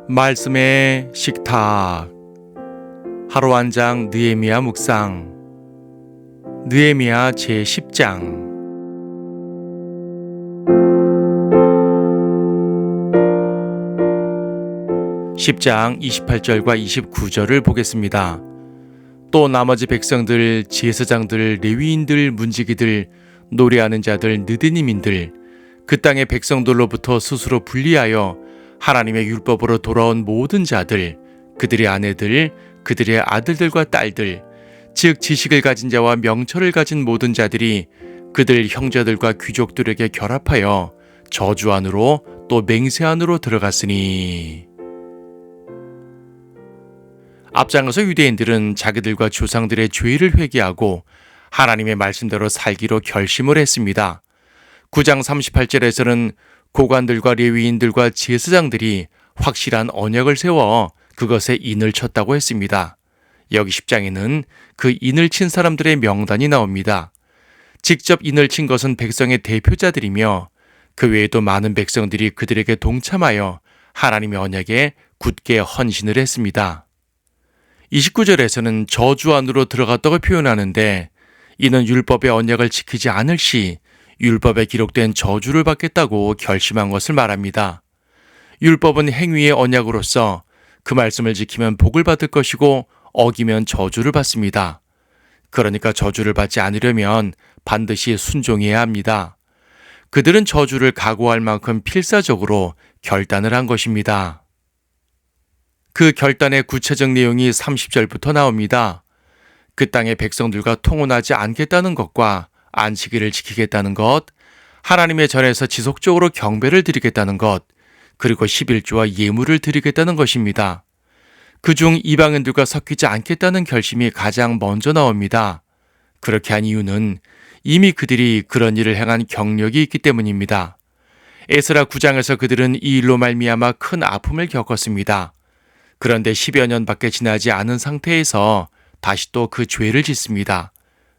말씀의 식탁. 하루 한 장 느헤미야 묵상. 느헤미야 제10장. 10장 28절과 29절을 보겠습니다. 또 나머지 백성들, 제사장들, 레위인들, 문지기들, 노래하는 자들, 느디님인들, 그 땅의 백성들로부터 스스로 분리하여 하나님의 율법으로 돌아온 모든 자들, 그들의 아내들, 그들의 아들들과 딸들, 즉 지식을 가진 자와 명철을 가진 모든 자들이 그들 형제들과 귀족들에게 결합하여 저주 안으로 또 맹세 안으로 들어갔으니. 앞장서서 유대인들은 자기들과 조상들의 죄를 회개하고 하나님의 말씀대로 살기로 결심을 했습니다. 9장 38절에서는 고관들과 레위인들과 제사장들이 확실한 언약을 세워 그것에 인을 쳤다고 했습니다. 여기 10장에는 그 인을 친 사람들의 명단이 나옵니다. 직접 인을 친 것은 백성의 대표자들이며 그 외에도 많은 백성들이 그들에게 동참하여 하나님의 언약에 굳게 헌신을 했습니다. 29절에서는 저주 안으로 들어갔다고 표현하는데, 이는 율법의 언약을 지키지 않을 시 율법에 기록된 저주를 받겠다고 결심한 것을 말합니다. 율법은 행위의 언약으로서 그 말씀을 지키면 복을 받을 것이고 어기면 저주를 받습니다. 그러니까 저주를 받지 않으려면 반드시 순종해야 합니다. 그들은 저주를 각오할 만큼 필사적으로 결단을 한 것입니다. 그 결단의 구체적 내용이 30절부터 나옵니다. 그 땅의 백성들과 통혼하지 않겠다는 것과 안식일을 지키겠다는 것, 하나님의 전에서 지속적으로 경배를 드리겠다는 것, 그리고 11조와 예물을 드리겠다는 것입니다. 그중 이방인들과 섞이지 않겠다는 결심이 가장 먼저 나옵니다. 그렇게 한 이유는 이미 그들이 그런 일을 행한 경력이 있기 때문입니다. 에스라 9장에서 그들은 이 일로 말미암아 큰 아픔을 겪었습니다. 그런데 10여 년밖에 지나지 않은 상태에서 다시 또 그 죄를 짓습니다.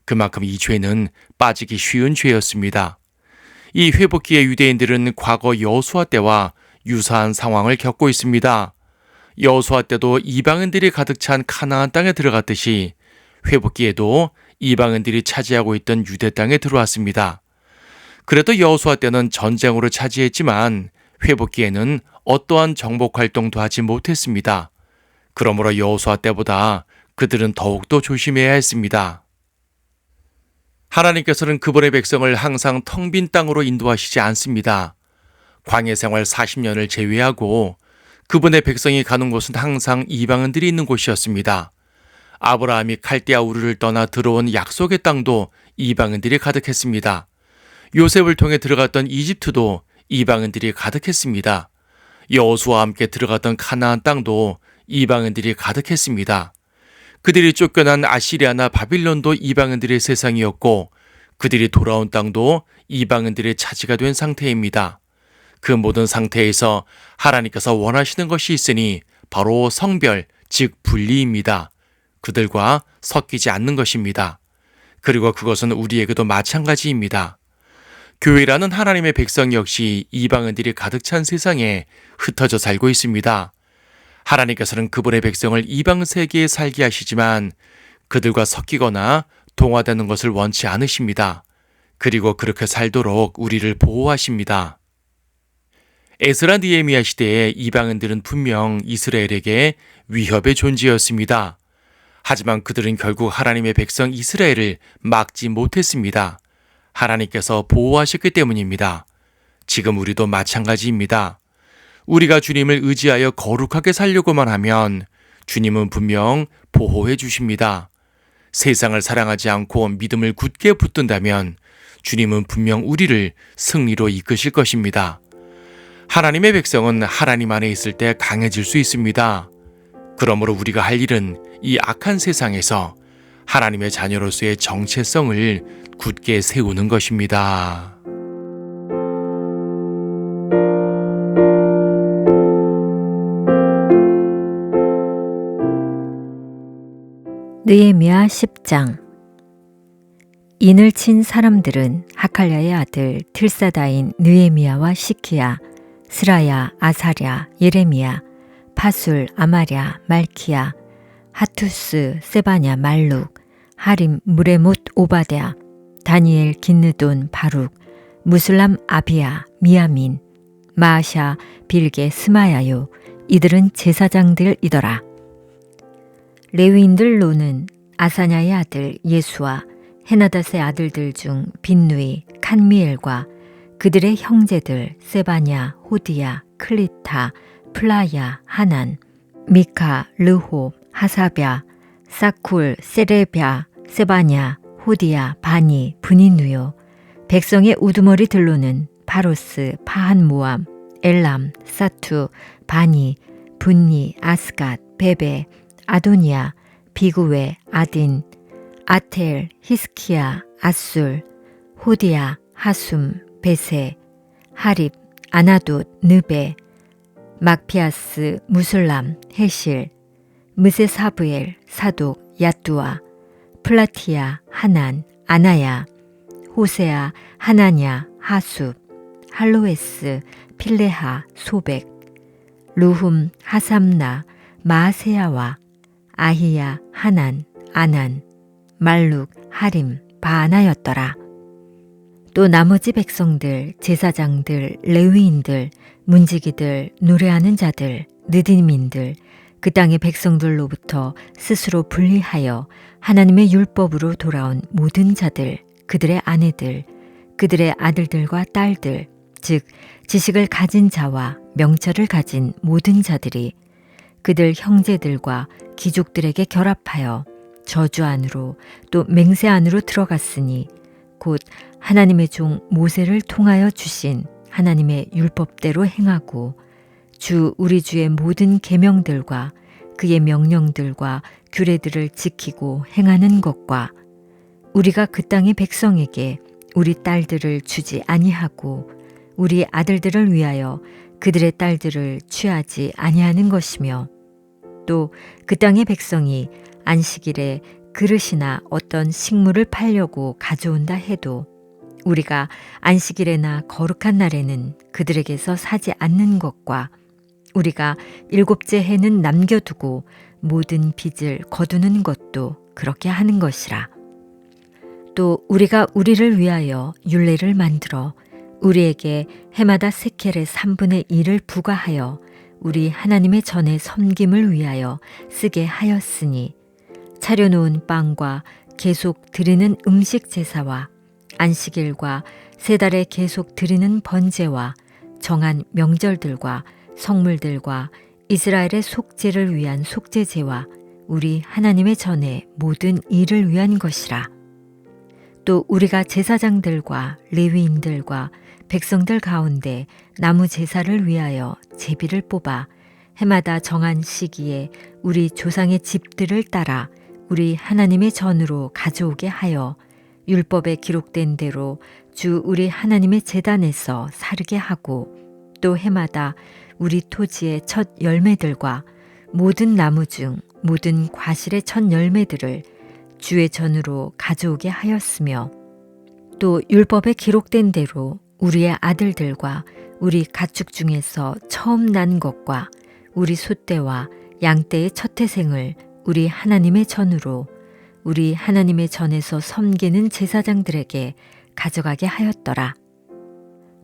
그만큼 이 죄는 빠지기 쉬운 죄였습니다. 이 회복기의 유대인들은 과거 여호수아 때와 유사한 상황을 겪고 있습니다. 여호수아 때도 이방인들이 가득 찬 가나안 땅에 들어갔듯이 회복기에도 이방인들이 차지하고 있던 유대 땅에 들어왔습니다. 그래도 여호수아 때는 전쟁으로 차지했지만 회복기에는 어떠한 정복 활동도 하지 못했습니다. 그러므로 여호수아 때보다 그들은 더욱더 조심해야 했습니다. 하나님께서는 그분의 백성을 항상 텅 빈 땅으로 인도하시지 않습니다. 광야 생활 40년을 제외하고 그분의 백성이 가는 곳은 항상 이방인들이 있는 곳이었습니다. 아브라함이 칼디아 우르를 떠나 들어온 약속의 땅도 이방인들이 가득했습니다. 요셉을 통해 들어갔던 이집트도 이방인들이 가득했습니다. 여호수아와 함께 들어갔던 가나안 땅도 이방인들이 가득했습니다. 그들이 쫓겨난 아시리아나 바빌론도 이방인들의 세상이었고 그들이 돌아온 땅도 이방인들의 차지가 된 상태입니다. 그 모든 상태에서 하나님께서 원하시는 것이 있으니 바로 성별, 즉 분리입니다. 그들과 섞이지 않는 것입니다. 그리고 그것은 우리에게도 마찬가지입니다. 교회라는 하나님의 백성 역시 이방인들이 가득 찬 세상에 흩어져 살고 있습니다. 하나님께서는 그분의 백성을 이방 세계에 살게 하시지만 그들과 섞이거나 동화되는 것을 원치 않으십니다. 그리고 그렇게 살도록 우리를 보호하십니다. 에스라 느헤미야 시대에 이방인들은 분명 이스라엘에게 위협의 존재였습니다. 하지만 그들은 결국 하나님의 백성 이스라엘을 막지 못했습니다. 하나님께서 보호하셨기 때문입니다. 지금 우리도 마찬가지입니다. 우리가 주님을 의지하여 거룩하게 살려고만 하면 주님은 분명 보호해 주십니다. 세상을 사랑하지 않고 믿음을 굳게 붙든다면 주님은 분명 우리를 승리로 이끄실 것입니다. 하나님의 백성은 하나님 안에 있을 때 강해질 수 있습니다. 그러므로 우리가 할 일은 이 악한 세상에서 하나님의 자녀로서의 정체성을 굳게 세우는 것입니다. 느헤미야 10장. 인을 친 사람들은 하칼야의 아들 틀사다인 느헤미야와 시키야, 스라야, 아사랴, 예레미야, 파술, 아마랴, 말키야, 하투스, 세바냐, 말룩, 하림, 무레못, 오바데아, 다니엘, 긴느돈, 바룩, 무슬람, 아비야, 미야민, 마아샤, 빌게, 스마야요. 이들은 제사장들이더라. 레위인들로는 아사냐의 아들 예수와 헤나닷의 아들들 중 빈누이, 칸미엘과 그들의 형제들 세바냐, 호디야, 클리타, 플라야, 하난, 미카, 르홉, 하사럈, 사쿨, 세레럈, 세바냐, 호디야, 바니, 브니누요. 백성의 우두머리들로는 파로스, 파한모암, 엘람, 사투, 바니, 분니, 아스갓, 베베, 아도니아, 비구웨, 아딘, 아텔, 히스키야, 아술, 호디야, 하숨, 베세, 하립, 아나돗, 느베, 막피아스, 무슬람, 헤실, 무세사브엘, 사독, 야뚜아, 플라티야, 하난, 아나야, 호세아, 하나냐, 하숲, 할로에스, 필레하, 소백, 루훔, 하삼나, 마아세야와 아히야, 하난, 아난, 말룩, 하림, 바하나였더라. 또 나머지 백성들, 제사장들, 레위인들, 문지기들, 노래하는 자들, 느디민들, 그 땅의 백성들로부터 스스로 분리하여 하나님의 율법으로 돌아온 모든 자들, 그들의 아내들, 그들의 아들들과 딸들, 즉 지식을 가진 자와 명철을 가진 모든 자들이 그들 형제들과 귀족들에게 결합하여 저주 안으로 또 맹세 안으로 들어갔으니 곧 하나님의 종 모세를 통하여 주신 하나님의 율법대로 행하고 주 우리 주의 모든 계명들과 그의 명령들과 규례들을 지키고 행하는 것과 우리가 그 땅의 백성에게 우리 딸들을 주지 아니하고 우리 아들들을 위하여 그들의 딸들을 취하지 아니하는 것이며 또 그 땅의 백성이 안식일에 그릇이나 어떤 식물을 팔려고 가져온다 해도 우리가 안식일에나 거룩한 날에는 그들에게서 사지 않는 것과 우리가 일곱째 해는 남겨두고 모든 빚을 거두는 것도 그렇게 하는 것이라. 또 우리가 우리를 위하여 율례를 만들어 우리에게 해마다 세켈의 3분의 1을 부과하여 우리 하나님의 전에 섬김을 위하여 쓰게 하였으니 차려놓은 빵과 계속 드리는 음식 제사와 안식일과 세 달에 계속 드리는 번제와 정한 명절들과 성물들과 이스라엘의 속죄를 위한 속죄제와 우리 하나님의 전에 모든 일을 위한 것이라. 또 우리가 제사장들과 레위인들과 백성들 가운데 나무 제사를 위하여 제비를 뽑아 해마다 정한 시기에 우리 조상의 집들을 따라 우리 하나님의 전으로 가져오게 하여 율법에 기록된 대로 주 우리 하나님의 제단에서 사르게 하고 또 해마다 우리 토지의 첫 열매들과 모든 나무 중 모든 과실의 첫 열매들을 주의 전으로 가져오게 하였으며 또 율법에 기록된 대로 우리의 아들들과 우리 가축 중에서 처음 난 것과 우리 소떼와 양떼의 첫 태생을 우리 하나님의 전으로 우리 하나님의 전에서 섬기는 제사장들에게 가져가게 하였더라.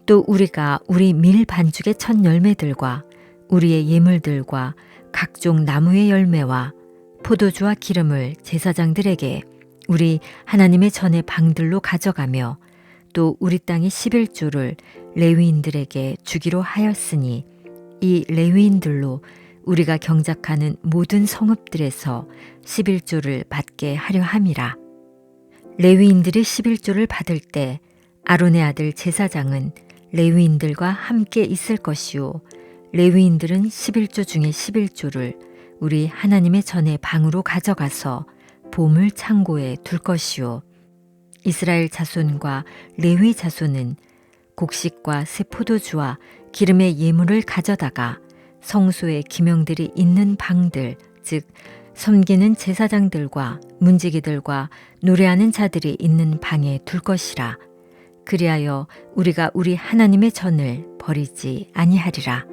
또 우리가 우리 밀 반죽의 첫 열매들과 우리의 예물들과 각종 나무의 열매와 포도주와 기름을 제사장들에게 우리 하나님의 전의 방들로 가져가며 또 우리 땅의 11조를 레위인들에게 주기로 하였으니 이 레위인들로 우리가 경작하는 모든 성읍들에서 11조를 받게 하려 함이라. 레위인들이 11조를 받을 때 아론의 아들 제사장은 레위인들과 함께 있을 것이요 레위인들은 11조 중에 11조를 우리 하나님의 전의 방으로 가져가서 보물 창고에 둘 것이요 이스라엘 자손과 레위 자손은 곡식과 새 포도주와 기름의 예물을 가져다가 성소의 기명들이 있는 방들, 즉 섬기는 제사장들과 문지기들과 노래하는 자들이 있는 방에 둘 것이라. 그리하여 우리가 우리 하나님의 전을 버리지 아니하리라.